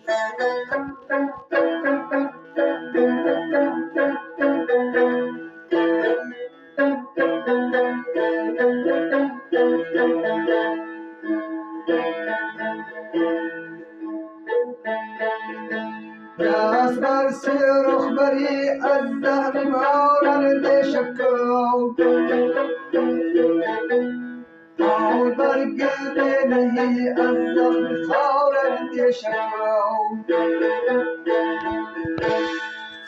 دست بر سرخ بری از دهر مانند شکاو حال بر گل نهی از زخم خارند شکاو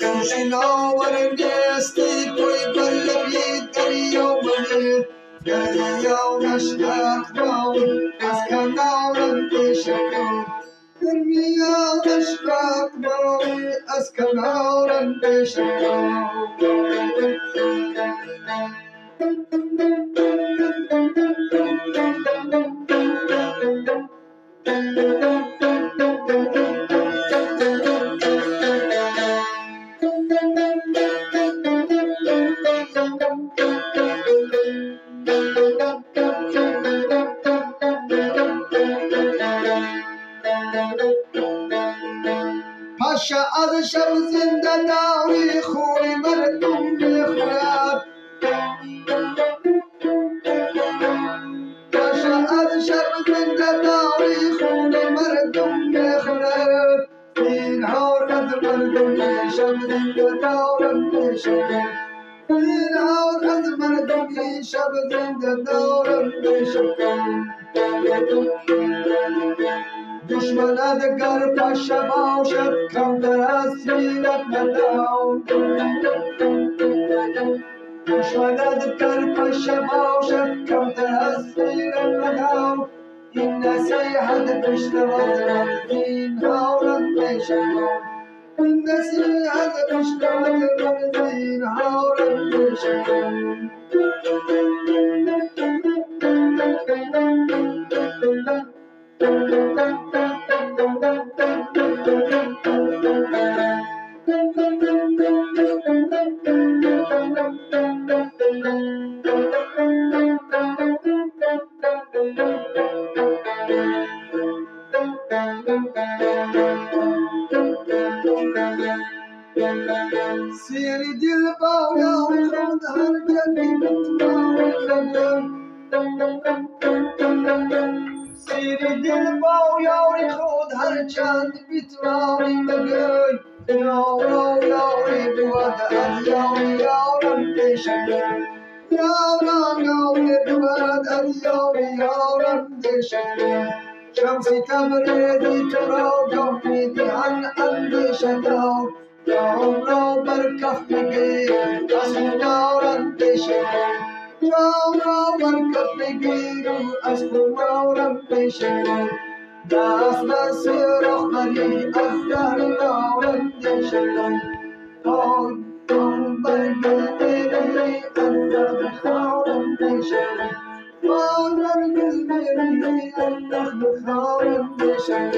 جوشین آورنده استی توی بر لبی دریا منه دریا نشتاق باون از کنارند شکاو دریا نشتاق باون از کنارند شکاو پاشا از شب زنده داری خون مردم میخورد پاشا از شب زنده داری خون مردم میخورد اینهار از مردم شب زنده دارم میشود اینهار از مردم شب زنده دارم میشود دشمنت گر پشه باشد کمتر از سیرت نداو دشمنت گر پشه باشد کمتر از سیرت نداو این نصیحت پشتوت را زینهارت میشود این نصیحت پشتوت را زینهارت میشود سیری دل بایا خود هر جدی بتوانم سیری دل بایا خود هر چند بتوانی مگوی یارا یاری بود از یاری یارم دشمن یارا یاری بود از یاری یارم دشمن شمسی تبریزی تو را جمعی دهن اندیشه دار جام را بر کف بگیر از خمار اندیشه جام را بر کف بگیر از خمار اندیشه دست بر سرخ بری از دهر نار اندیشه پای جام بر گل از زخم خار اندیشه پای بر گل از زخم خار اندیشه